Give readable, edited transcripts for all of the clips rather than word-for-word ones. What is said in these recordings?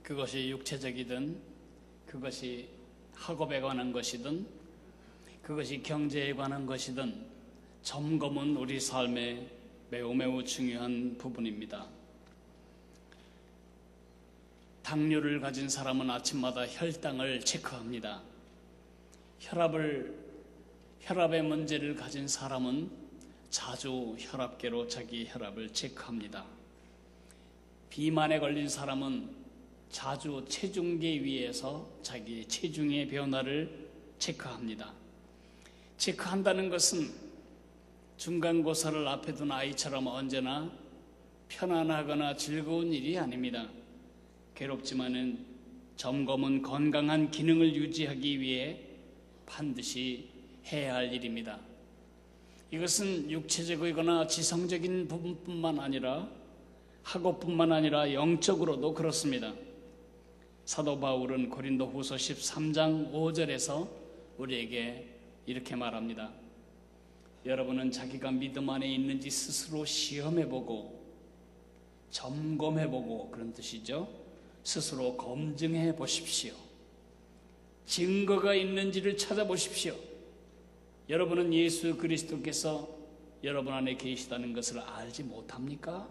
그것이 육체적이든 그것이 학업에 관한 것이든 그것이 경제에 관한 것이든 점검은 우리 삶에 매우 중요한 부분입니다. 당뇨를 가진 사람은 아침마다 혈당을 체크합니다. 혈압의 문제를 가진 사람은 자주 혈압계로 자기 혈압을 체크합니다. 비만에 걸린 사람은 자주 체중계 위에서 자기 체중의 변화를 체크합니다. 체크한다는 것은 중간고사를 앞에 둔 아이처럼 언제나 편안하거나 즐거운 일이 아닙니다. 괴롭지만은 점검은 건강한 기능을 유지하기 위해 반드시 해야 할 일입니다. 이것은 육체적이거나 지성적인 부분뿐만 아니라 학업뿐만 아니라 영적으로도 그렇습니다. 사도 바울은 고린도후서 13장 5절에서 우리에게 이렇게 말합니다. 여러분은 자기가 믿음 안에 있는지 스스로 시험해보고 점검해보고, 그런 뜻이죠. 스스로 검증해 보십시오. 증거가 있는지를 찾아보십시오. 여러분은 예수 그리스도께서 여러분 안에 계시다는 것을 알지 못합니까?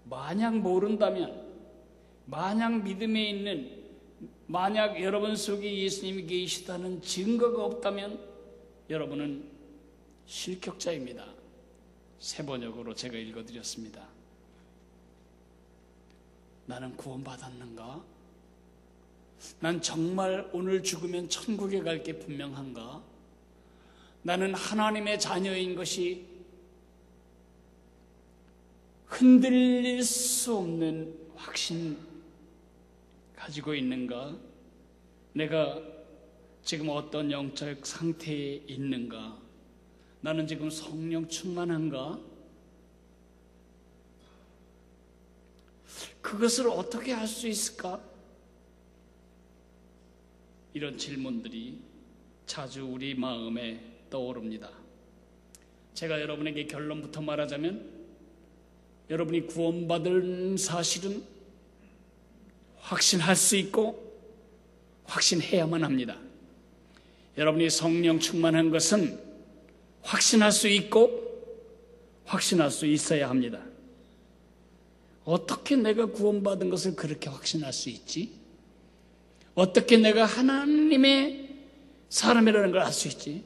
만약 모른다면, 만약 믿음에 있는, 만약 여러분 속에 예수님이 계시다는 증거가 없다면 여러분은 실격자입니다. 새 번역으로 제가 읽어드렸습니다. 나는 구원받았는가? 난 정말 오늘 죽으면 천국에 갈 게 분명한가? 나는 하나님의 자녀인 것이 흔들릴 수 없는 확신 가지고 있는가? 내가 지금 어떤 영적 상태에 있는가? 나는 지금 성령 충만한가? 그것을 어떻게 할 수 있을까? 이런 질문들이 자주 우리 마음에 떠오릅니다. 제가 여러분에게 결론부터 말하자면, 여러분이 구원받은 사실은 확신할 수 있고 확신해야만 합니다. 여러분이 성령 충만한 것은 확신할 수 있고 확신할 수 있어야 합니다. 어떻게 내가 구원받은 것을 그렇게 확신할 수 있지? 어떻게 내가 하나님의 사람이라는 걸 알 수 있지?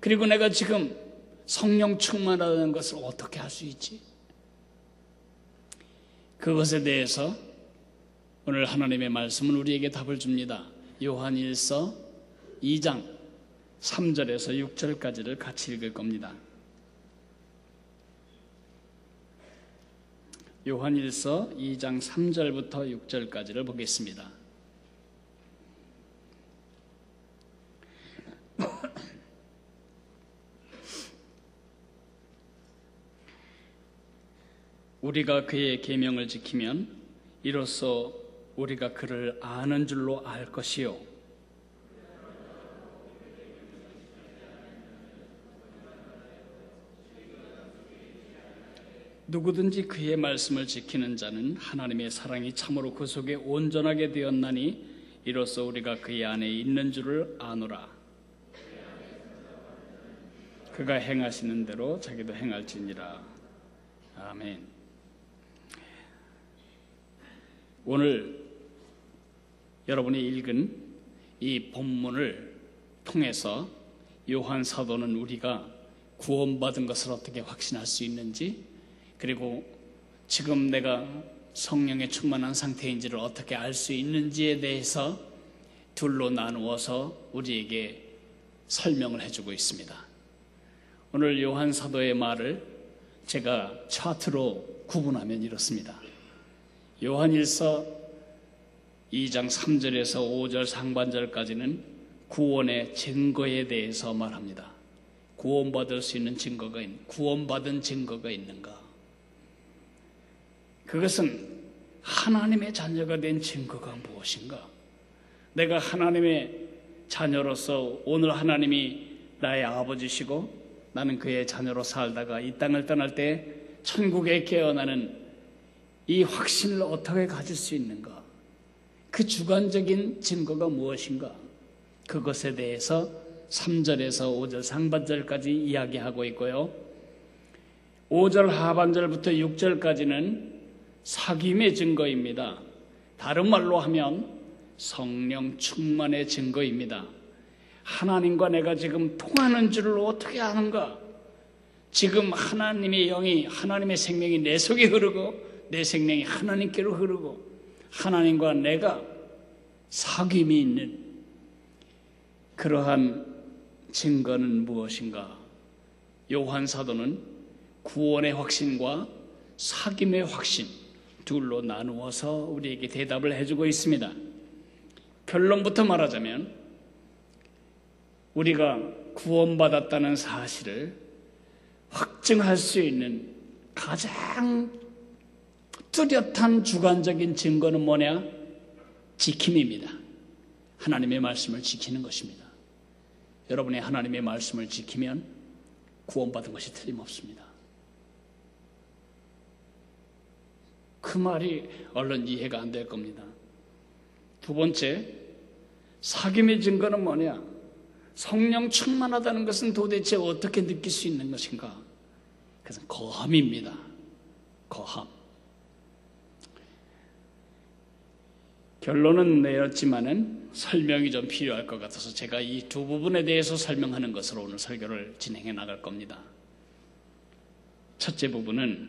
그리고 내가 지금 성령 충만하다는 것을 어떻게 알 수 있지? 그것에 대해서 오늘 하나님의 말씀은 우리에게 답을 줍니다. 요한일서 2장 3절에서 6절까지를 같이 읽을 겁니다. 요한일서 2장 3절부터 6절까지를 보겠습니다. 우리가 그의 계명을 지키면 이로써 우리가 그를 아는 줄로 알 것이요, 누구든지 그의 말씀을 지키는 자는 하나님의 사랑이 참으로 그 속에 온전하게 되었나니 이로써 우리가 그의 안에 있는 줄을 아노라. 그가 행하시는 대로 자기도 행할지니라. 아멘. 오늘 여러분이 읽은 이 본문을 통해서 요한 사도는 우리가 구원받은 것을 어떻게 확신할 수 있는지, 그리고 지금 내가 성령에 충만한 상태인지를 어떻게 알 수 있는지에 대해서 둘로 나누어서 우리에게 설명을 해주고 있습니다. 오늘 요한 사도의 말을 제가 차트로 구분하면 이렇습니다. 요한일서 2장 3절에서 5절 상반절까지는 구원의 증거에 대해서 말합니다. 구원받을 수 있는 증거가 구원받은 증거가 있는가? 그것은 하나님의 자녀가 된 증거가 무엇인가? 내가 하나님의 자녀로서 오늘 하나님이 나의 아버지시고 나는 그의 자녀로 살다가 이 땅을 떠날 때 천국에 깨어나는 이 확신을 어떻게 가질 수 있는가? 그 주관적인 증거가 무엇인가? 그것에 대해서 3절에서 5절 상반절까지 이야기하고 있고요. 5절 하반절부터 6절까지는 사귐의 증거입니다. 다른 말로 하면 성령 충만의 증거입니다. 하나님과 내가 지금 통하는 줄을 어떻게 아는가? 지금 하나님의 영이, 하나님의 생명이 내 속에 흐르고 내 생명이 하나님께로 흐르고 하나님과 내가 사귐이 있는 그러한 증거는 무엇인가? 요한 사도는 구원의 확신과 사귐의 확신 둘로 나누어서 우리에게 대답을 해주고 있습니다. 결론부터 말하자면 우리가 구원받았다는 사실을 확증할 수 있는 가장 뚜렷한 주관적인 증거는 뭐냐? 지킴입니다. 하나님의 말씀을 지키는 것입니다. 여러분이 하나님의 말씀을 지키면 구원받은 것이 틀림없습니다. 그 말이 얼른 이해가 안 될 겁니다. 두 번째, 사귐의 증거는 뭐냐? 성령 충만하다는 것은 도대체 어떻게 느낄 수 있는 것인가? 그것은 거함입니다. 거함. 결론은 내렸지만은 설명이 좀 필요할 것 같아서 제가 이 두 부분에 대해서 설명하는 것으로 오늘 설교를 진행해 나갈 겁니다. 첫째 부분은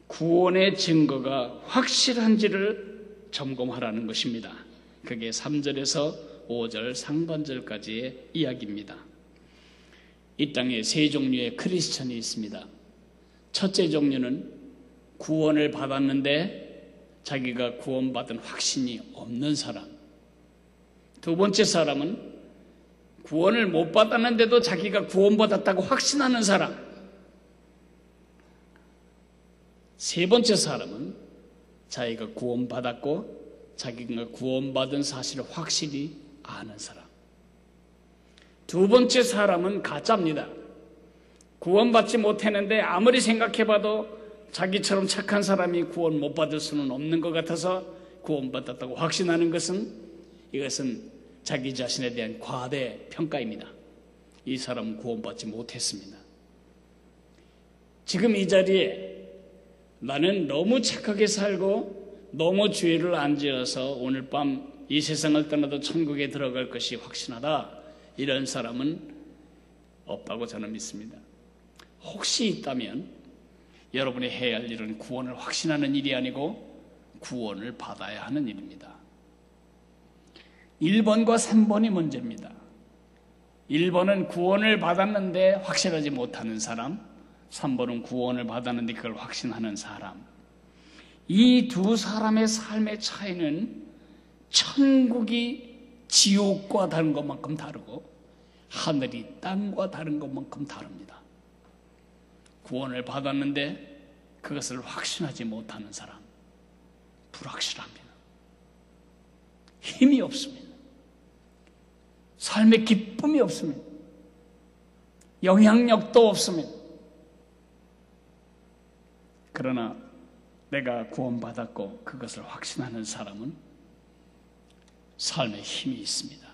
구원의 증거가 확실한지를 점검하라는 것입니다. 그게 3절에서 5절 상반절까지의 이야기입니다. 이 땅에 세 종류의 크리스천이 있습니다. 첫째 종류는 구원을 받았는데 자기가 구원받은 확신이 없는 사람. 두 번째 사람은 구원을 못 받았는데도 자기가 구원받았다고 확신하는 사람. 세 번째 사람은 자기가 구원받았고 자기가 구원받은 사실을 확실히 아는 사람. 두 번째 사람은 가짜입니다. 구원받지 못했는데 아무리 생각해봐도 자기처럼 착한 사람이 구원 못 받을 수는 없는 것 같아서 구원받았다고 확신하는 이것은 자기 자신에 대한 과대 평가입니다. 이 사람은 구원받지 못했습니다. 지금 이 자리에 나는 너무 착하게 살고 너무 죄를 안 지어서 오늘 밤 이 세상을 떠나도 천국에 들어갈 것이 확신하다, 이런 사람은 없다고 저는 믿습니다. 혹시 있다면 여러분이 해야 할 일은 구원을 확신하는 일이 아니고 구원을 받아야 하는 일입니다. 1번과 3번이 문제입니다. 1번은 구원을 받았는데 확신하지 못하는 사람, 3번은 구원을 받았는데 그걸 확신하는 사람. 이 두 사람의 삶의 차이는 천국이 지옥과 다른 것만큼 다르고 하늘이 땅과 다른 것만큼 다릅니다. 구원을 받았는데 그것을 확신하지 못하는 사람, 불확실합니다. 힘이 없습니다. 삶의 기쁨이 없습니다. 영향력도 없습니다. 그러나 내가 구원받았고 그것을 확신하는 사람은 삶에 힘이 있습니다.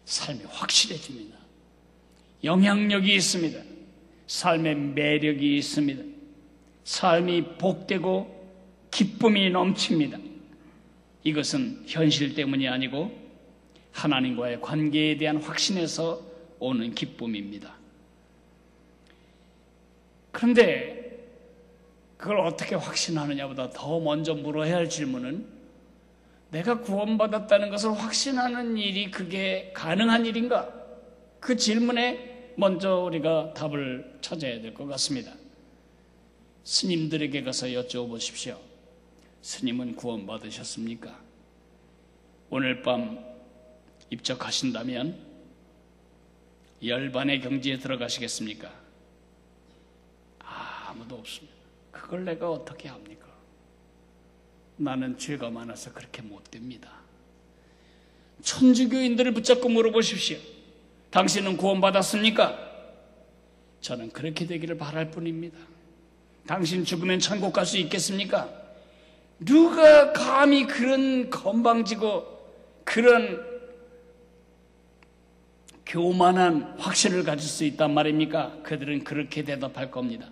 삶이 확실해집니다. 영향력이 있습니다. 삶의 매력이 있습니다. 삶이 복되고 기쁨이 넘칩니다. 이것은 현실 때문이 아니고 하나님과의 관계에 대한 확신에서 오는 기쁨입니다. 그런데 그걸 어떻게 확신하느냐보다 더 먼저 물어야 할 질문은, 내가 구원받았다는 것을 확신하는 일이 그게 가능한 일인가? 그 질문에 먼저 우리가 답을 찾아야 될 것 같습니다. 스님들에게 가서 여쭤보십시오. 스님은 구원받으셨습니까? 오늘 밤 입적하신다면 열반의 경지에 들어가시겠습니까? 아무도 없습니다. 그걸 내가 어떻게 합니까? 나는 죄가 많아서 그렇게 못 됩니다. 천주교인들을 붙잡고 물어보십시오. 당신은 구원받았습니까? 저는 그렇게 되기를 바랄 뿐입니다. 당신 죽으면 천국 갈 수 있겠습니까? 누가 감히 그런 건방지고 그런 교만한 확신을 가질 수 있단 말입니까? 그들은 그렇게 대답할 겁니다.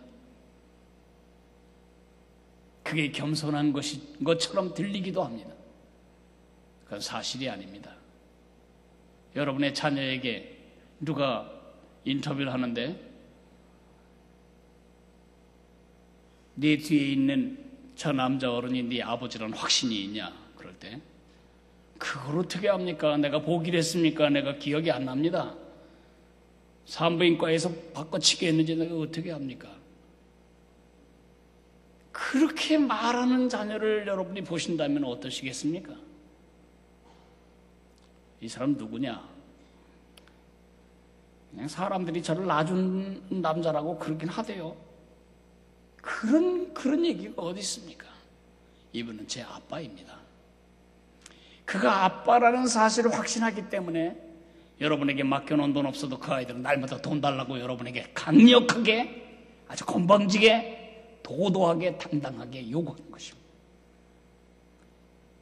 그게 겸손한 것처럼 들리기도 합니다. 그건 사실이 아닙니다. 여러분의 자녀에게 누가 인터뷰를 하는데 네 뒤에 있는 저 남자 어른이 네 아버지라는 확신이 있냐? 그럴 때 그걸 어떻게 합니까? 내가 보기를 했습니까? 내가 기억이 안 납니다. 산부인과에서 바꿔치기 했는지 내가 어떻게 합니까? 그렇게 말하는 자녀를 여러분이 보신다면 어떠시겠습니까? 이 사람 누구냐? 그냥 사람들이 저를 놔준 남자라고 그러긴 하대요. 그런 얘기가 어디 있습니까? 이분은 제 아빠입니다. 그가 아빠라는 사실을 확신하기 때문에 여러분에게 맡겨놓은 돈 없어도 그 아이들은 날마다 돈 달라고 여러분에게 강력하게, 아주 건방지게, 도도하게, 당당하게 요구하는 것입니다.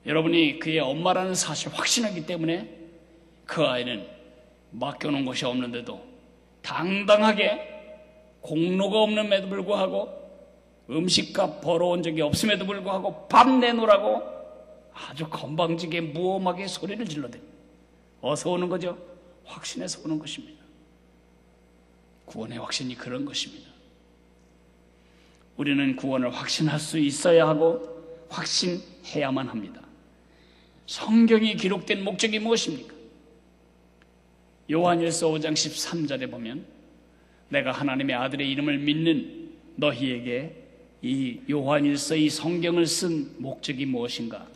여러분이 그의 엄마라는 사실을 확신하기 때문에 그 아이는 맡겨놓은 것이 없는데도 당당하게 공로가 없는데도 불구하고 음식값 벌어온 적이 없음에도 불구하고 밥 내놓으라고 아주 건방지게 무엄하게 소리를 질러댑니다. 어디서 오는 거죠? 확신에서 오는 것입니다. 구원의 확신이 그런 것입니다. 우리는 구원을 확신할 수 있어야 하고 확신해야만 합니다. 성경이 기록된 목적이 무엇입니까? 요한일서 5장 13절에 보면 내가 하나님의 아들의 이름을 믿는 너희에게 이 요한일서 이 성경을 쓴 목적이 무엇인가?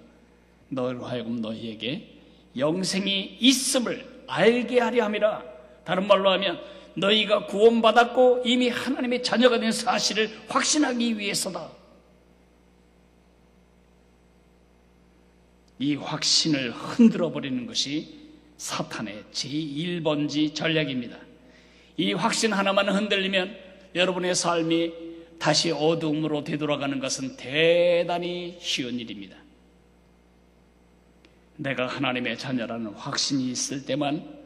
너희로 하여금 너희에게 영생이 있음을 알게 하려 함이라. 다른 말로 하면 너희가 구원받았고 이미 하나님의 자녀가 된 사실을 확신하기 위해서다. 이 확신을 흔들어 버리는 것이 사탄의 제1번지 전략입니다. 이 확신 하나만 흔들리면 여러분의 삶이 다시 어둠으로 되돌아가는 것은 대단히 쉬운 일입니다. 내가 하나님의 자녀라는 확신이 있을 때만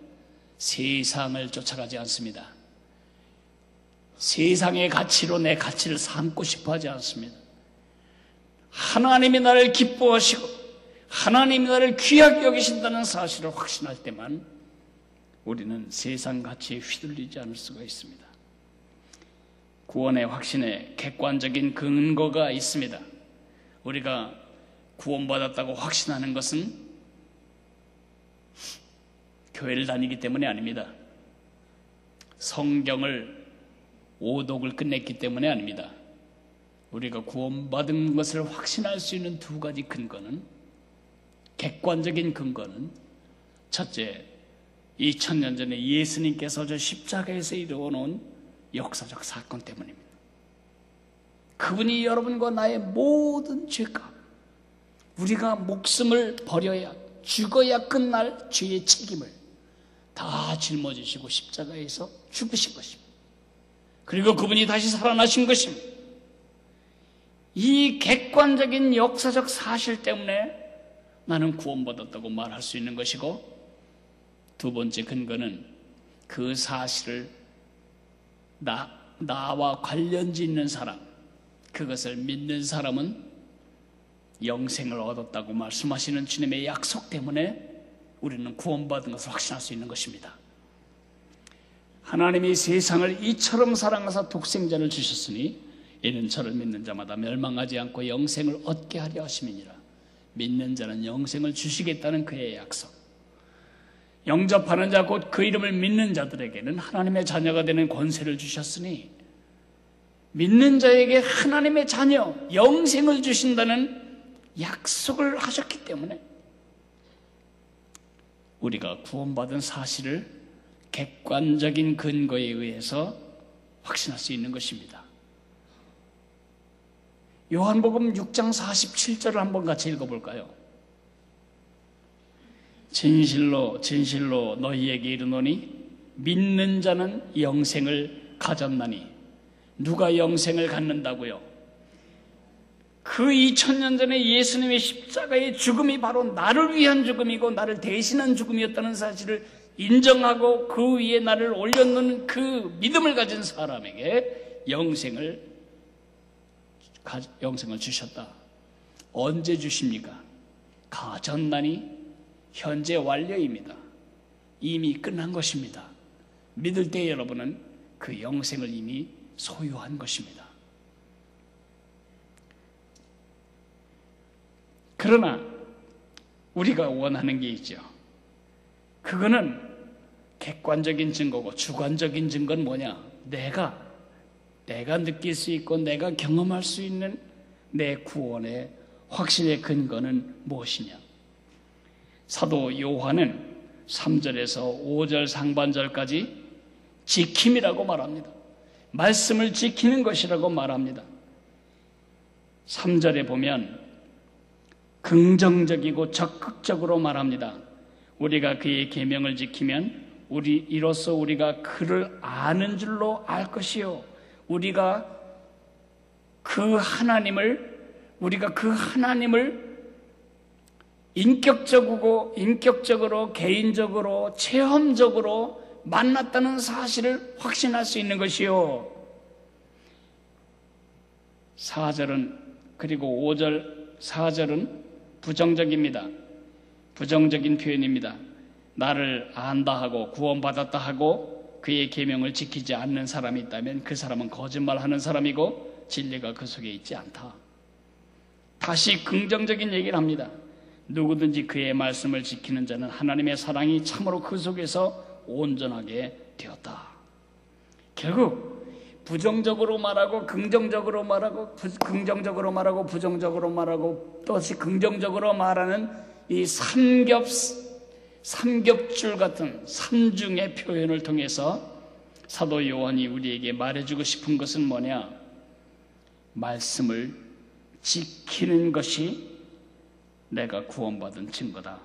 세상을 쫓아가지 않습니다. 세상의 가치로 내 가치를 삼고 싶어 하지 않습니다. 하나님이 나를 기뻐하시고 하나님이 나를 귀하게 여기신다는 사실을 확신할 때만 우리는 세상 가치에 휘둘리지 않을 수가 있습니다. 구원의 확신에 객관적인 근거가 있습니다. 우리가 구원받았다고 확신하는 것은 교회를 다니기 때문이 아닙니다. 성경을 오독을 끝냈기 때문에 아닙니다. 우리가 구원받은 것을 확신할 수 있는 두 가지 근거는, 객관적인 근거는, 첫째, 2000년 전에 예수님께서 저 십자가에서 이루어놓은 역사적 사건 때문입니다. 그분이 여러분과 나의 모든 죄값, 우리가 목숨을 버려야, 죽어야 끝날 죄의 책임을 다 짊어지시고 십자가에서 죽으신 것입니다. 그리고 그분이 다시 살아나신 것입니다. 이 객관적인 역사적 사실 때문에 나는 구원받았다고 말할 수 있는 것이고, 두 번째 근거는 그 사실을 나와 관련지 있는 사람, 그것을 믿는 사람은 영생을 얻었다고 말씀하시는 주님의 약속 때문에 우리는 구원받은 것을 확신할 수 있는 것입니다. 하나님이 세상을 이처럼 사랑하사 독생자를 주셨으니 이는 저를 믿는 자마다 멸망하지 않고 영생을 얻게 하려 하심이니라. 믿는 자는 영생을 주시겠다는 그의 약속. 영접하는 자 곧 그 이름을 믿는 자들에게는 하나님의 자녀가 되는 권세를 주셨으니, 믿는 자에게 하나님의 자녀, 영생을 주신다는 약속을 하셨기 때문에 우리가 구원받은 사실을 객관적인 근거에 의해서 확신할 수 있는 것입니다. 요한복음 6장 47절을 한번 같이 읽어볼까요? 진실로 진실로 너희에게 이르노니 믿는 자는 영생을 가졌나니. 누가 영생을 갖는다고요? 그 2000년 전에 예수님의 십자가의 죽음이 바로 나를 위한 죽음이고 나를 대신한 죽음이었다는 사실을 인정하고 그 위에 나를 올려놓는 그 믿음을 가진 사람에게 영생을 주셨다. 언제 주십니까? 가전난이 현재 완료입니다. 이미 끝난 것입니다. 믿을 때 여러분은 그 영생을 이미 소유한 것입니다. 그러나 우리가 원하는 게 있죠. 그거는 객관적인 증거고 주관적인 증거는 뭐냐? 내가 느낄 수 있고 내가 경험할 수 있는 내 구원의 확신의 근거는 무엇이냐? 사도 요한은 3절에서 5절 상반절까지 지킴이라고 말합니다. 말씀을 지키는 것이라고 말합니다. 3절에 보면 긍정적이고 적극적으로 말합니다. 우리가 그의 계명을 지키면 이로써 우리가 그를 아는 줄로 알 것이요, 우리가 그 하나님을 인격적으로 개인적으로 체험적으로 만났다는 사실을 확신할 수 있는 것이요. 4절은 그리고 5절 4절은 부정적입니다. 부정적인 표현입니다. 나를 안다 하고 구원받았다 하고 그의 계명을 지키지 않는 사람이 있다면 그 사람은 거짓말하는 사람이고 진리가 그 속에 있지 않다. 다시 긍정적인 얘기를 합니다. 누구든지 그의 말씀을 지키는 자는 하나님의 사랑이 참으로 그 속에서 온전하게 되었다. 결국 부정적으로 말하고 긍정적으로 말하고 긍정적으로 말하고 부정적으로 말하고 또다시 긍정적으로 말하는 이 삼겹줄 같은 삼중의 표현을 통해서 사도 요한이 우리에게 말해주고 싶은 것은 뭐냐? 말씀을 지키는 것이 내가 구원받은 증거다.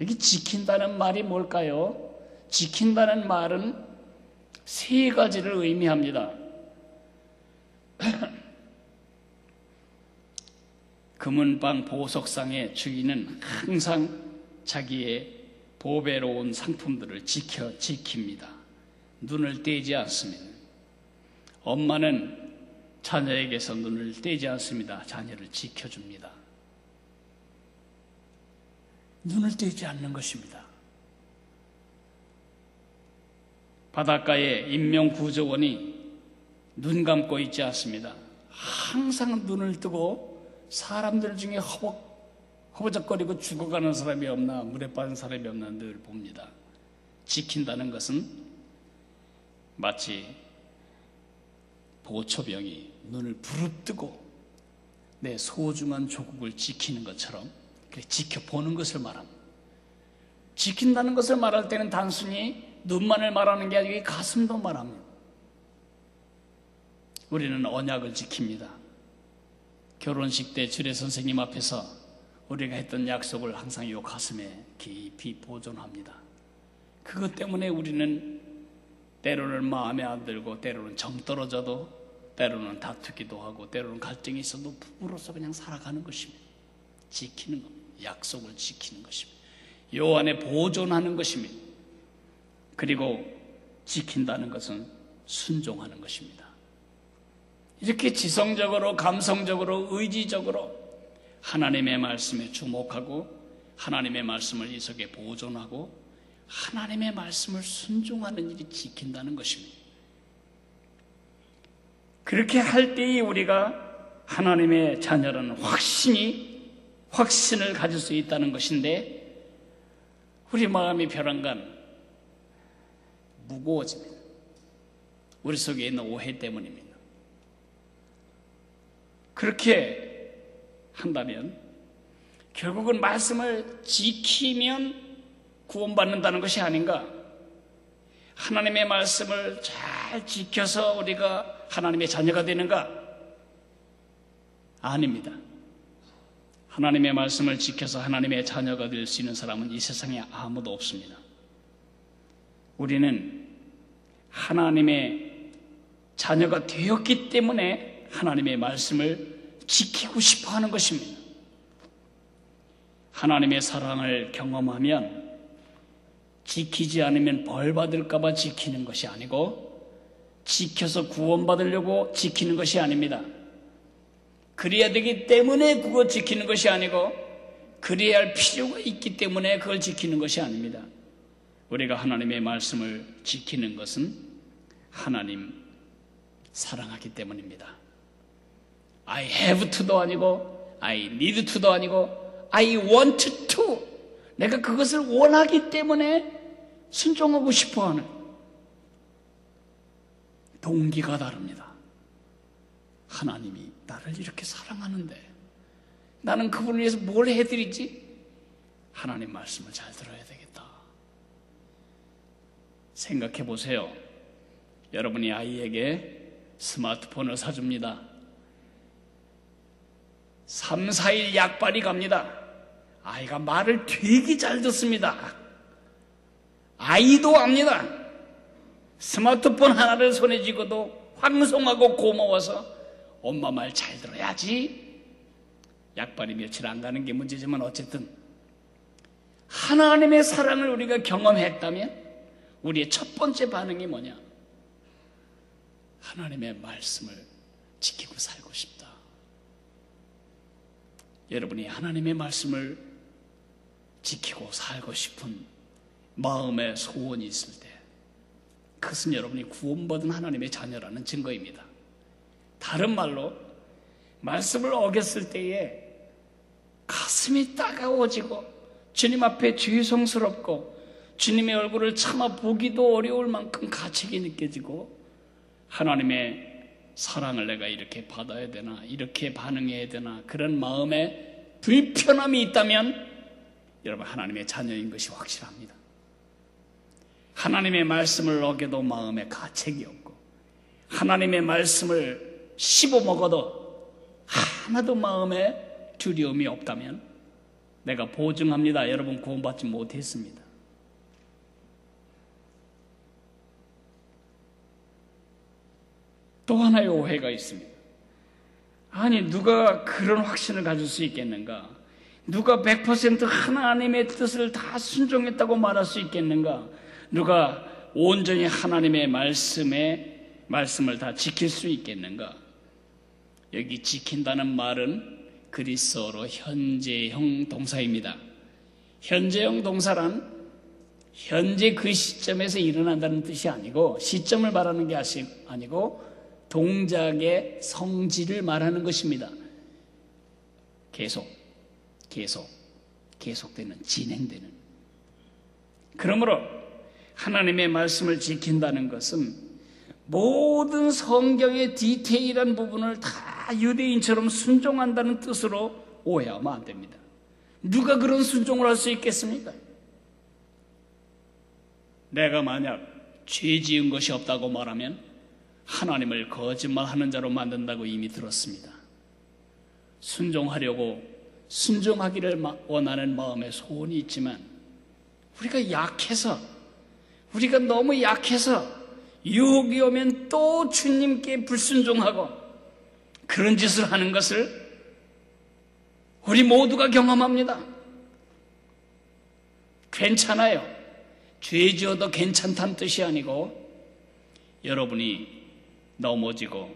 여기 지킨다는 말이 뭘까요? 지킨다는 말은 세 가지를 의미합니다. 금은방 보석상의 주인은 항상 자기의 보배로운 상품들을 지킵니다. 눈을 떼지 않습니다. 엄마는 자녀에게서 눈을 떼지 않습니다. 자녀를 지켜줍니다. 눈을 떼지 않는 것입니다. 바닷가에 인명구조원이 눈 감고 있지 않습니다. 항상 눈을 뜨고 사람들 중에 허벅적거리고 죽어가는 사람이 없나, 물에 빠진 사람이 없나 늘 봅니다. 지킨다는 것은 마치 보초병이 눈을 부릅뜨고 내 소중한 조국을 지키는 것처럼 지켜보는 것을 말합니다. 지킨다는 것을 말할 때는 단순히 눈만을 말하는 게 아니고 가슴도 말합니다. 우리는 언약을 지킵니다. 결혼식 때 주례 선생님 앞에서 우리가 했던 약속을 항상 이 가슴에 깊이 보존합니다. 그것 때문에 우리는 때로는 마음에 안 들고 때로는 정 떨어져도 때로는 다투기도 하고 때로는 갈등이 있어도 부부로서 그냥 살아가는 것입니다. 지키는 겁니다. 약속을 지키는 것입니다. 요 안에 보존하는 것입니다. 그리고 지킨다는 것은 순종하는 것입니다. 이렇게 지성적으로, 감성적으로, 의지적으로 하나님의 말씀에 주목하고 하나님의 말씀을 이 속에 보존하고 하나님의 말씀을 순종하는 일이 지킨다는 것입니다. 그렇게 할 때에 우리가 하나님의 자녀라는 확신을 가질 수 있다는 것인데 우리 마음이 벼랑간 무거워집니다. 우리 속에 있는 오해 때문입니다. 그렇게 한다면 결국은 말씀을 지키면 구원받는다는 것이 아닌가? 하나님의 말씀을 잘 지켜서 우리가 하나님의 자녀가 되는가? 아닙니다. 하나님의 말씀을 지켜서 하나님의 자녀가 될 수 있는 사람은 이 세상에 아무도 없습니다. 우리는 하나님의 자녀가 되었기 때문에 하나님의 말씀을 지키고 싶어 하는 것입니다. 하나님의 사랑을 경험하면 지키지 않으면 벌 받을까봐 지키는 것이 아니고 지켜서 구원받으려고 지키는 것이 아닙니다. 그래야 되기 때문에 그거 지키는 것이 아니고 그래야 할 필요가 있기 때문에 그걸 지키는 것이 아닙니다. 우리가 하나님의 말씀을 지키는 것은 하나님 사랑하기 때문입니다. I have to도 아니고 I need to도 아니고 I want to, 내가 그것을 원하기 때문에 순종하고 싶어하는 동기가 다릅니다. 하나님이 나를 이렇게 사랑하는데 나는 그분을 위해서 뭘 해드리지? 하나님 말씀을 잘 들어야 되겠다. 생각해 보세요. 여러분이 아이에게 스마트폰을 사줍니다. 3, 4일 약발이 갑니다. 아이가 말을 되게 잘 듣습니다. 아이도 압니다. 스마트폰 하나를 손에 쥐고도 황송하고 고마워서 엄마 말 잘 들어야지. 약발이 며칠 안 가는 게 문제지만 어쨌든 하나님의 사랑을 우리가 경험했다면 우리의 첫 번째 반응이 뭐냐? 하나님의 말씀을 지키고 살고 싶다. 여러분이 하나님의 말씀을 지키고 살고 싶은 마음의 소원이 있을 때 그것은 여러분이 구원받은 하나님의 자녀라는 증거입니다. 다른 말로 말씀을 어겼을 때에 가슴이 따가워지고 주님 앞에 죄송스럽고 주님의 얼굴을 차마 보기도 어려울 만큼 가책이 느껴지고 하나님의 사랑을 내가 이렇게 받아야 되나 이렇게 반응해야 되나 그런 마음에 불편함이 있다면 여러분 하나님의 자녀인 것이 확실합니다. 하나님의 말씀을 어겨도 마음에 가책이 없고 하나님의 말씀을 씹어먹어도 하나도 마음에 두려움이 없다면 내가 보증합니다. 여러분 구원받지 못했습니다. 또 하나의 오해가 있습니다. 아니 누가 그런 확신을 가질 수 있겠는가? 누가 100% 하나님의 뜻을 다 순종했다고 말할 수 있겠는가? 누가 온전히 하나님의 말씀을 다 지킬 수 있겠는가? 여기 지킨다는 말은 그리스어로 현재형 동사입니다. 현재형 동사란 현재 그 시점에서 일어난다는 뜻이 아니고 시점을 말하는 게 아니고 동작의 성질을 말하는 것입니다. 계속되는, 진행되는. 그러므로 하나님의 말씀을 지킨다는 것은 모든 성경의 디테일한 부분을 다 유대인처럼 순종한다는 뜻으로 오해하면 안 됩니다. 누가 그런 순종을 할 수 있겠습니까? 내가 만약 죄 지은 것이 없다고 말하면 하나님을 거짓말하는 자로 만든다고 이미 들었습니다. 순종하기를 원하는 마음의 소원이 있지만 우리가 너무 약해서 유혹이 오면 또 주님께 불순종하고 그런 짓을 하는 것을 우리 모두가 경험합니다. 괜찮아요. 죄 지어도 괜찮다는 뜻이 아니고 여러분이 넘어지고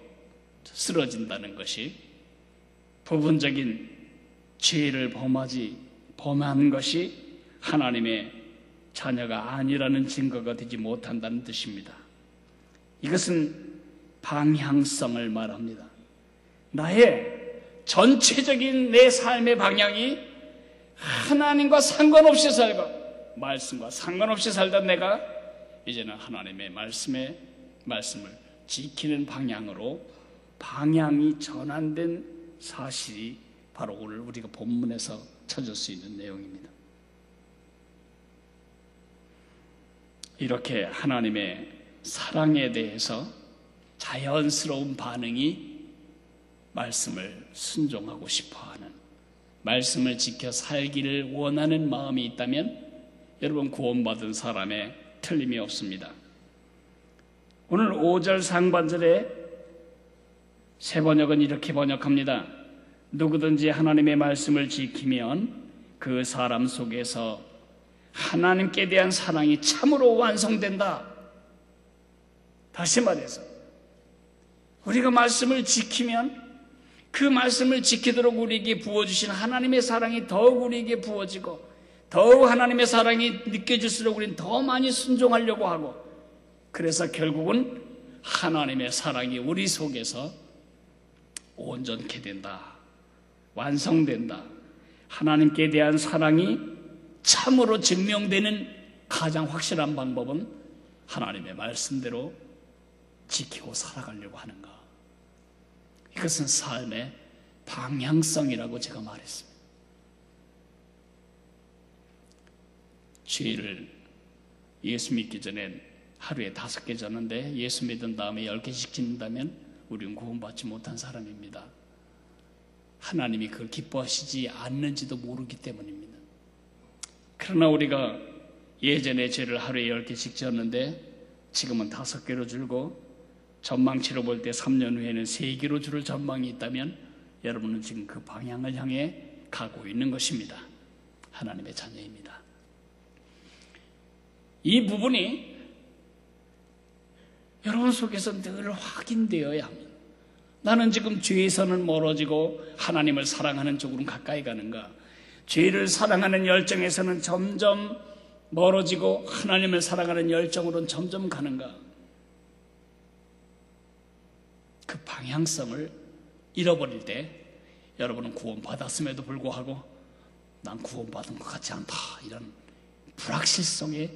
쓰러진다는 것이 부분적인 죄를 범한 것이 하나님의 자녀가 아니라는 증거가 되지 못한다는 뜻입니다. 이것은 방향성을 말합니다. 나의 전체적인 내 삶의 방향이 하나님과 상관없이 살고 말씀과 상관없이 살던 내가 이제는 하나님의 말씀을 지키는 방향이 전환된 사실이 바로 오늘 우리가 본문에서 찾을 수 있는 내용입니다. 이렇게 하나님의 사랑에 대해서 자연스러운 반응이 말씀을 순종하고 싶어하는, 말씀을 지켜 살기를 원하는 마음이 있다면 여러분 구원받은 사람에 틀림이 없습니다. 오늘 5절 상반절에 새 번역은 이렇게 번역합니다. 누구든지 하나님의 말씀을 지키면 그 사람 속에서 하나님께 대한 사랑이 참으로 완성된다. 다시 말해서 우리가 말씀을 지키면 그 말씀을 지키도록 우리에게 부어주신 하나님의 사랑이 더욱 우리에게 부어지고 더욱 하나님의 사랑이 느껴질수록 우리는 더 많이 순종하려고 하고, 그래서 결국은 하나님의 사랑이 우리 속에서 온전케 된다, 완성된다. 하나님께 대한 사랑이 참으로 증명되는 가장 확실한 방법은 하나님의 말씀대로 지키고 살아가려고 하는가. 이것은 삶의 방향성이라고 제가 말했습니다. 죄를 예수 믿기 전에 하루에 5개 졌는데 예수 믿은 다음에 10개씩 짓는다면 우리는 구원받지 못한 사람입니다. 하나님이 그걸 기뻐하시지 않는지도 모르기 때문입니다. 그러나 우리가 예전에 죄를 하루에 10개씩 졌는데 지금은 5개로 줄고 전망치로 볼 때 3년 후에는 3개로 줄을 전망이 있다면 여러분은 지금 그 방향을 향해 가고 있는 것입니다. 하나님의 자녀입니다. 이 부분이 여러분 속에서 늘 확인되어야 합니다. 나는 지금 죄에서는 멀어지고 하나님을 사랑하는 쪽으로 가까이 가는가? 죄를 사랑하는 열정에서는 점점 멀어지고 하나님을 사랑하는 열정으로는 점점 가는가? 그 방향성을 잃어버릴 때 여러분은 구원받았음에도 불구하고 난 구원받은 것 같지 않다, 이런 불확실성에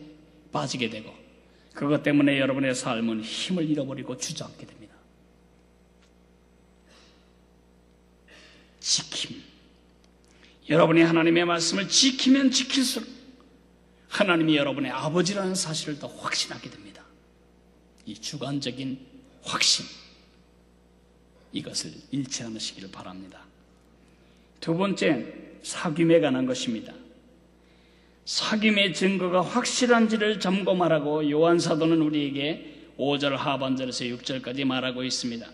빠지게 되고, 그것 때문에 여러분의 삶은 힘을 잃어버리고 주저앉게 됩니다. 지킴. 여러분이 하나님의 말씀을 지키면 지킬수록 하나님이 여러분의 아버지라는 사실을 더 확신하게 됩니다. 이 주관적인 확신, 이것을 잃지 않으시기를 바랍니다. 두 번째, 사귐에 관한 것입니다. 사귐의 증거가 확실한지를 점검하라고 요한 사도는 우리에게 5절 하반절에서 6절까지 말하고 있습니다.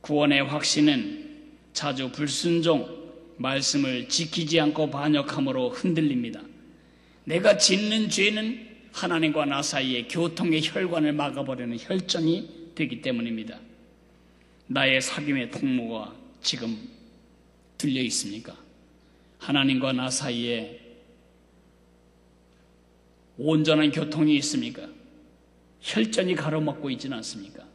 구원의 확신은 자주 불순종, 말씀을 지키지 않고 반역함으로 흔들립니다. 내가 짓는 죄는 하나님과 나 사이의 교통의 혈관을 막아버리는 혈전이 되기 때문입니다. 나의 사귐의 통로가 지금 들려 있습니까? 하나님과 나 사이에 온전한 교통이 있습니까? 혈전이 가로막고 있지는 않습니까?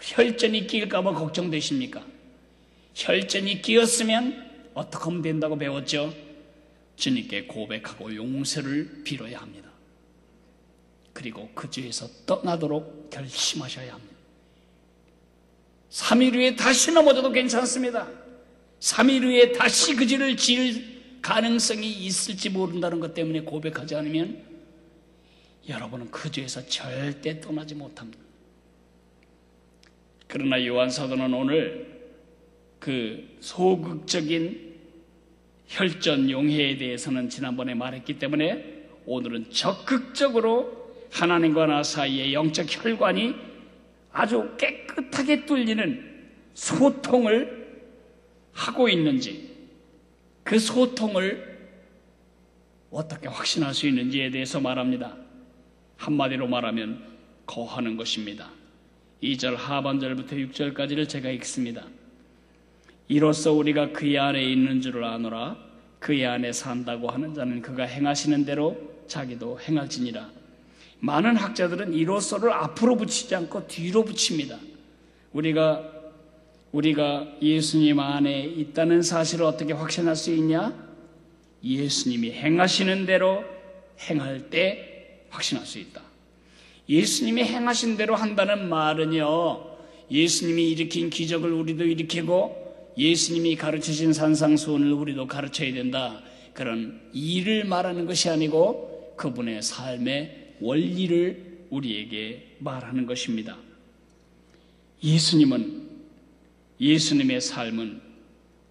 혈전이 끼일까 봐 걱정되십니까? 혈전이 끼었으면 어떻게 하면 된다고 배웠죠? 주님께 고백하고 용서를 빌어야 합니다. 그리고 그 죄에서 떠나도록 결심하셔야 합니다. 3일 후에 다시 넘어져도 괜찮습니다. 3일 후에 다시 그 죄를 지을 가능성이 있을지 모른다는 것 때문에 고백하지 않으면 여러분은 그 죄에서 절대 떠나지 못합니다. 그러나 요한 사도는 오늘 그 소극적인 혈전 용해에 대해서는 지난번에 말했기 때문에 오늘은 적극적으로 하나님과 나 사이의 영적 혈관이 아주 깨끗하게 뚫리는 소통을 하고 있는지, 그 소통을 어떻게 확신할 수 있는지에 대해서 말합니다. 한마디로 말하면 거하는 것입니다. 2절 하반절부터 6절까지를 제가 읽습니다. 이로써 우리가 그의 안에 있는 줄을 아노라. 그의 안에 산다고 하는 자는 그가 행하시는 대로 자기도 행할지니라. 많은 학자들은 이로써를 앞으로 붙이지 않고 뒤로 붙입니다. 우리가 예수님 안에 있다는 사실을 어떻게 확신할 수 있냐? 예수님이 행하시는 대로 행할 때 확신할 수 있다. 예수님이 행하신 대로 한다는 말은요, 예수님이 일으킨 기적을 우리도 일으키고 예수님이 가르치신 산상수훈을 우리도 가르쳐야 된다, 그런 일을 말하는 것이 아니고 그분의 삶의 원리를 우리에게 말하는 것입니다. 예수님의 삶은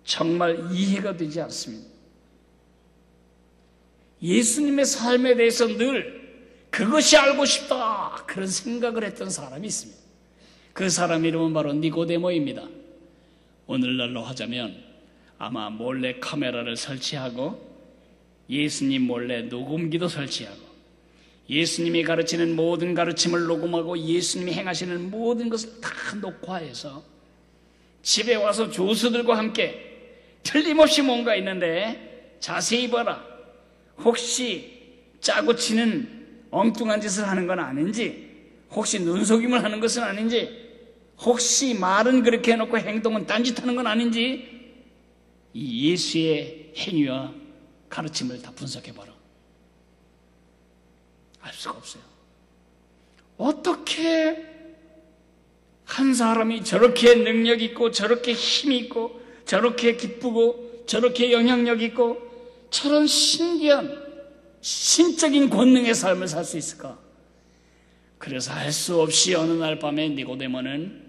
정말 이해가 되지 않습니다. 예수님의 삶에 대해서 늘 그것이 알고 싶다, 그런 생각을 했던 사람이 있습니다. 그 사람 이름은 바로 니고데모입니다. 오늘날로 하자면 아마 몰래 카메라를 설치하고 예수님 몰래 녹음기도 설치하고 예수님이 가르치는 모든 가르침을 녹음하고 예수님이 행하시는 모든 것을 다 녹화해서 집에 와서 조수들과 함께 틀림없이 뭔가 있는데 자세히 봐라, 혹시 짜고 치는 엉뚱한 짓을 하는 건 아닌지, 혹시 눈속임을 하는 것은 아닌지, 혹시 말은 그렇게 해놓고 행동은 딴짓하는 건 아닌지, 이 예수의 행위와 가르침을 다 분석해봐라. 알 수가 없어요. 어떻게 한 사람이 저렇게 능력 있고 저렇게 힘이 있고 저렇게 기쁘고 저렇게 영향력 있고 저런 신기한 신적인 권능의 삶을 살 수 있을까? 그래서 할 수 없이 어느 날 밤에 니고데모는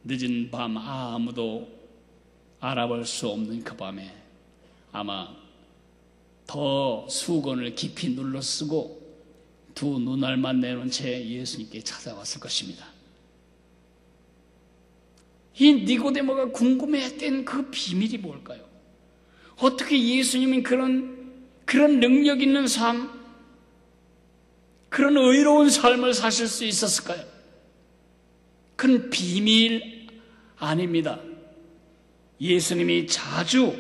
늦은 밤 아무도 알아볼 수 없는 그 밤에 아마 더 수건을 깊이 눌러 쓰고 두 눈알만 내놓은 채 예수님께 찾아왔을 것입니다. 이 니고데모가 궁금해했던 그 비밀이 뭘까요? 어떻게 예수님이 그런 능력 있는 삶, 그런 의로운 삶을 사실 수 있었을까요? 그건 비밀 아닙니다. 예수님이 자주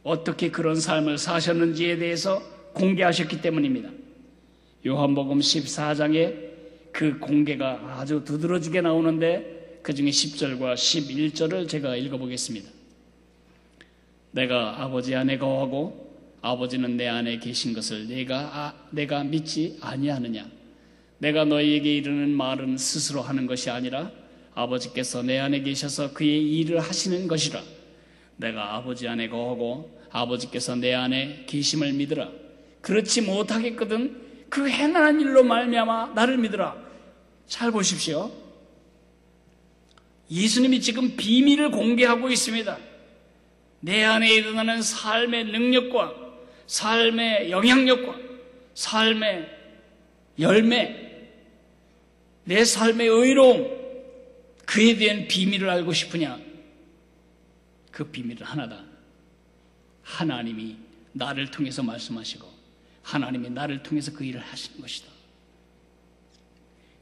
어떻게 그런 삶을 사셨는지에 대해서 공개하셨기 때문입니다. 요한복음 14장에 그 공개가 아주 두드러지게 나오는데 그 중에 10절과 11절을 제가 읽어보겠습니다. 내가 아버지 안에 거하고 아버지는 내 안에 계신 것을 내가 믿지 아니하느냐? 내가 너희에게 이르는 말은 스스로 하는 것이 아니라 아버지께서 내 안에 계셔서 그의 일을 하시는 것이라. 내가 아버지 안에 거하고 아버지께서 내 안에 계심을 믿으라. 그렇지 못하겠거든 그 행하는 일로 말미암아 나를 믿으라. 잘 보십시오. 예수님이 지금 비밀을 공개하고 있습니다. 내 안에 일어나는 삶의 능력과 삶의 영향력과 삶의 열매, 내 삶의 의로움, 그에 대한 비밀을 알고 싶으냐? 그 비밀은 하나다. 하나님이 나를 통해서 말씀하시고 하나님이 나를 통해서 그 일을 하시는 것이다.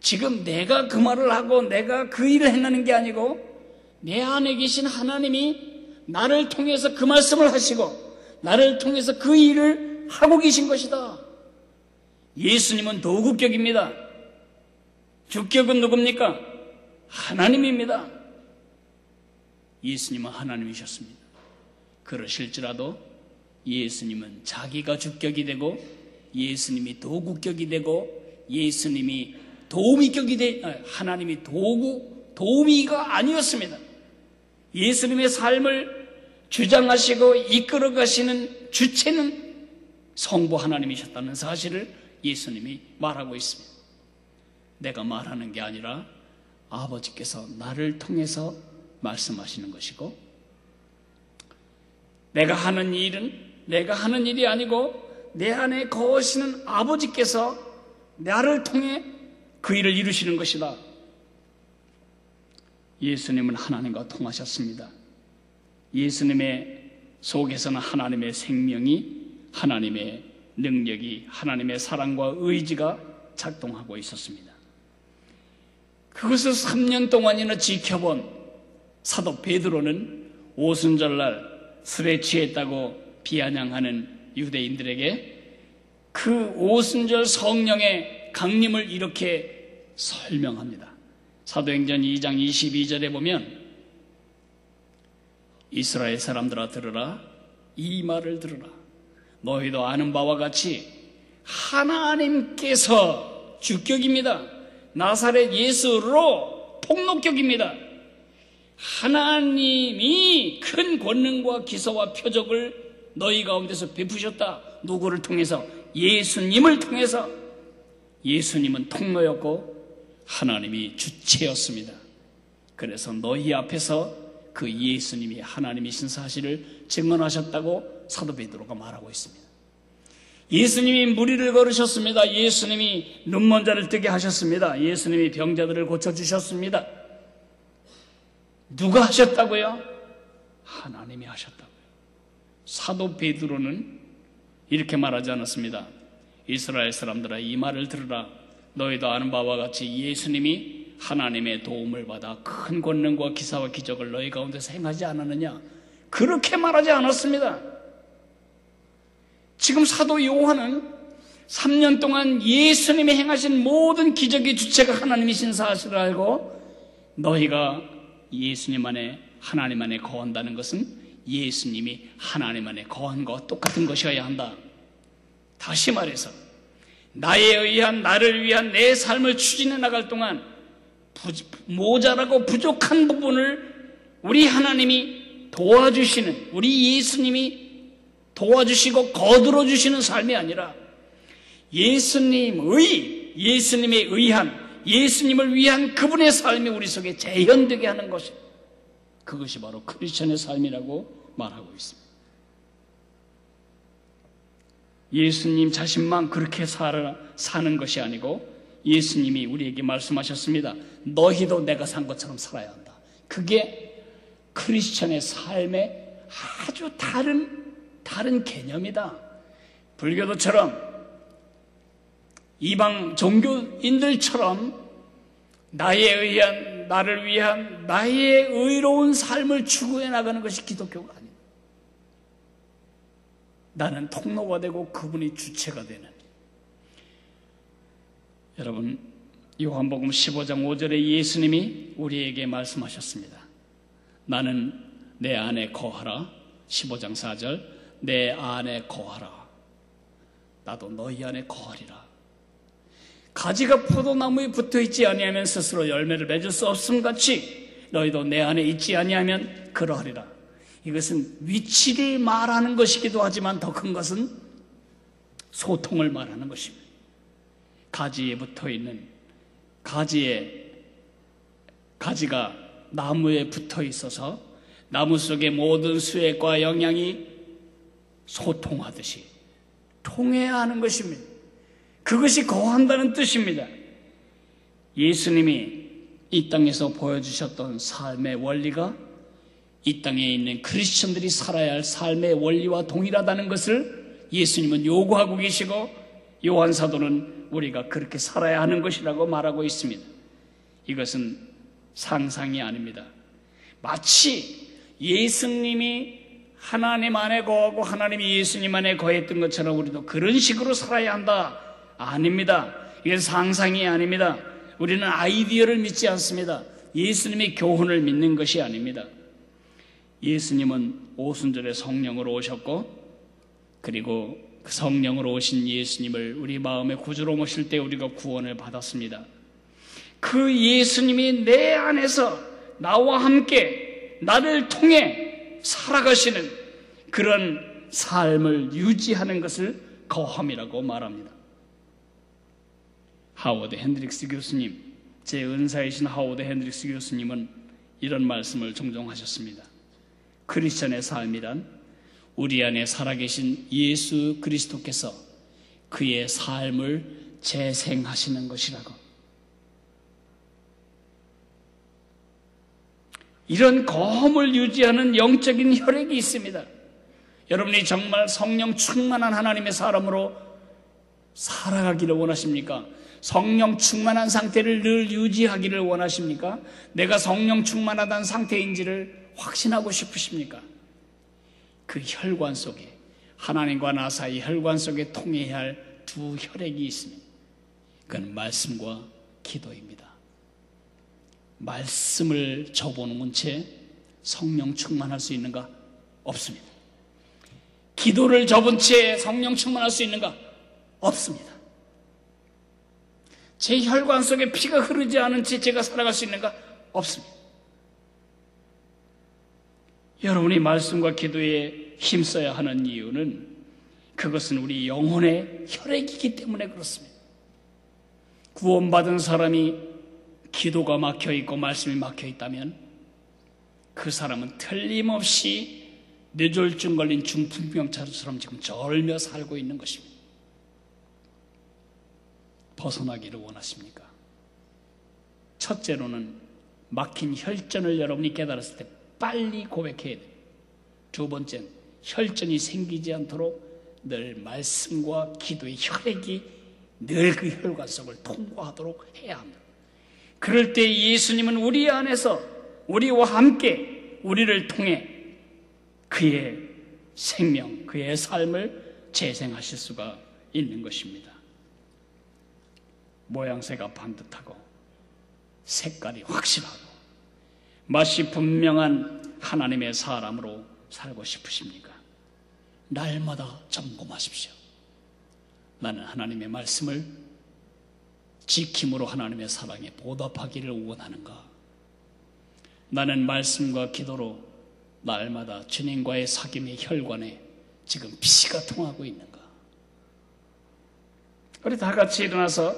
지금 내가 그 말을 하고 내가 그 일을 행하는 게 아니고 내 안에 계신 하나님이 나를 통해서 그 말씀을 하시고 나를 통해서 그 일을 하고 계신 것이다. 예수님은 도국격입니다. 주격은 누굽니까? 하나님입니다. 예수님은 하나님이셨습니다. 그러실지라도 예수님은 자기가 주격이 되고 예수님이 도국격이 되고 예수님이 하나님이 도우미가 아니었습니다. 예수님의 삶을 주장하시고 이끌어 가시는 주체는 성부 하나님이셨다는 사실을 예수님이 말하고 있습니다. 내가 말하는 게 아니라 아버지께서 나를 통해서 말씀하시는 것이고 내가 하는 일이 아니고 내 안에 거하시는 아버지께서 나를 통해 그 일을 이루시는 것이다. 예수님은 하나님과 통하셨습니다. 예수님의 속에서는 하나님의 생명이, 하나님의 능력이, 하나님의 사랑과 의지가 작동하고 있었습니다. 그것을 3년 동안이나 지켜본 사도 베드로는 오순절날 술에 취했다고 비아냥하는 유대인들에게 그 오순절 성령의 강림을 이렇게 설명합니다. 사도행전 2장 22절에 보면 이스라엘 사람들아 들으라, 이 말을 들으라. 너희도 아는 바와 같이 하나님께서 주격입니다. 나사렛 예수로 폭로격입니다. 하나님이 큰 권능과 기사와 표적을 너희 가운데서 베푸셨다. 누구를 통해서? 예수님을 통해서. 예수님은 통로였고 하나님이 주체였습니다. 그래서 너희 앞에서 그 예수님이 하나님이신 사실을 증언하셨다고 사도 베드로가 말하고 있습니다. 예수님이 무리를 걸으셨습니다. 예수님이 눈먼 자를 뜨게 하셨습니다. 예수님이 병자들을 고쳐주셨습니다. 누가 하셨다고요? 하나님이 하셨다고요. 사도 베드로는 이렇게 말하지 않았습니다. 이스라엘 사람들아, 이 말을 들으라. 너희도 아는 바와 같이 예수님이 하나님의 도움을 받아 큰 권능과 기사와 기적을 너희 가운데서 행하지 않았느냐? 그렇게 말하지 않았습니다. 지금 사도 요한은 3년 동안 예수님이 행하신 모든 기적의 주체가 하나님이신 사실을 알고, 너희가 예수님 안에 하나님 안에 거한다는 것은 예수님이 하나님 안에 거한 것과 똑같은 것이어야 한다. 다시 말해서 나를 위한 내 삶을 추진해 나갈 동안 모자라고 부족한 부분을 우리 하나님이 도와주시는, 우리 예수님이 도와주시고 거들어 주시는 삶이 아니라 예수님을 위한 그분의 삶이 우리 속에 재현되게 하는 것이, 그것이 바로 크리스천의 삶이라고 말하고 있습니다. 예수님 자신만 그렇게 사는 것이 아니고 예수님이 우리에게 말씀하셨습니다. 너희도 내가 산 것처럼 살아야 한다. 그게 크리스천의 삶의 아주 다른 개념이다. 불교도처럼 이방 종교인들처럼 나를 위한 나의 의로운 삶을 추구해 나가는 것이 기독교가 아닙니다. 나는 통로가 되고 그분이 주체가 되는. 여러분, 요한복음 15장 5절에 예수님이 우리에게 말씀하셨습니다. 나는 내 안에 거하라. 15장 4절, 내 안에 거하라. 나도 너희 안에 거하리라. 가지가 포도나무에 붙어있지 아니하면 스스로 열매를 맺을 수 없음같이 너희도 내 안에 있지 아니하면 그러하리라. 이것은 위치를 말하는 것이기도 하지만 더 큰 것은 소통을 말하는 것입니다. 가지에 붙어있는 가지가 나무에 붙어 있어서 나무 속의 모든 수액과 영양이 소통하듯이 통해야 하는 것입니다. 그것이 거한다는 뜻입니다. 예수님이 이 땅에서 보여주셨던 삶의 원리가 이 땅에 있는 크리스천들이 살아야 할 삶의 원리와 동일하다는 것을 예수님은 요구하고 계시고, 요한 사도는 우리가 그렇게 살아야 하는 것이라고 말하고 있습니다. 이것은 상상이 아닙니다. 마치 예수님이 하나님 안에 거하고 하나님이 예수님 안에 거했던 것처럼 우리도 그런 식으로 살아야 한다. 아닙니다. 이건 상상이 아닙니다. 우리는 아이디어를 믿지 않습니다. 예수님의 교훈을 믿는 것이 아닙니다. 예수님은 오순절에 성령으로 오셨고, 그리고 그 성령으로 오신 예수님을 우리 마음의 구주로 모실 때 우리가 구원을 받았습니다. 그 예수님이 내 안에서 나와 함께 나를 통해 살아가시는 그런 삶을 유지하는 것을 거함이라고 말합니다. 하워드 핸드릭스 교수님, 제 은사이신 하워드 핸드릭스 교수님은 이런 말씀을 종종 하셨습니다. 크리스천의 삶이란 우리 안에 살아계신 예수 그리스도께서 그의 삶을 재생하시는 것이라고. 이런 거함을 유지하는 영적인 혈액이 있습니다. 여러분이 정말 성령 충만한 하나님의 사람으로 살아가기를 원하십니까? 성령 충만한 상태를 늘 유지하기를 원하십니까? 내가 성령 충만하다는 상태인지를 확신하고 싶으십니까? 그 혈관 속에, 하나님과 나 사이 혈관 속에 통해야 할 두 혈액이 있습니다. 그건 말씀과 기도입니다. 말씀을 접어놓은 채 성령 충만할 수 있는가? 없습니다. 기도를 접은 채 성령 충만할 수 있는가? 없습니다. 제 혈관 속에 피가 흐르지 않은 채 제가 살아갈 수 있는가? 없습니다. 여러분이 말씀과 기도에 힘써야 하는 이유는 그것은 우리 영혼의 혈액이기 때문에 그렇습니다. 구원받은 사람이 기도가 막혀있고 말씀이 막혀있다면 그 사람은 틀림없이 뇌졸중 걸린 중풍병자처럼 지금 절며 살고 있는 것입니다. 벗어나기를 원하십니까? 첫째로는 막힌 혈전을 여러분이 깨달았을 때 빨리 고백해야 돼요. 두 번째는 혈전이 생기지 않도록 늘 말씀과 기도의 혈액이 늘 그 혈관 속을 통과하도록 해야 합니다. 그럴 때 예수님은 우리 안에서 우리와 함께 우리를 통해 그의 생명, 그의 삶을 재생하실 수가 있는 것입니다. 모양새가 반듯하고 색깔이 확실하고 맛이 분명한 하나님의 사람으로 살고 싶으십니까? 날마다 점검하십시오. 나는 하나님의 말씀을 지킴으로 하나님의 사랑에 보답하기를 원하는가? 나는 말씀과 기도로 날마다 주님과의 사귐의 혈관에 지금 피가 통하고 있는가? 우리 다 같이 일어나서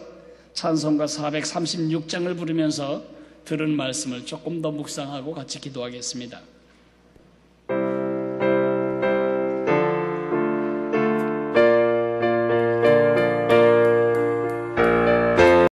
찬송가 436장을 부르면서 들은 말씀을 조금 더 묵상하고 같이 기도하겠습니다.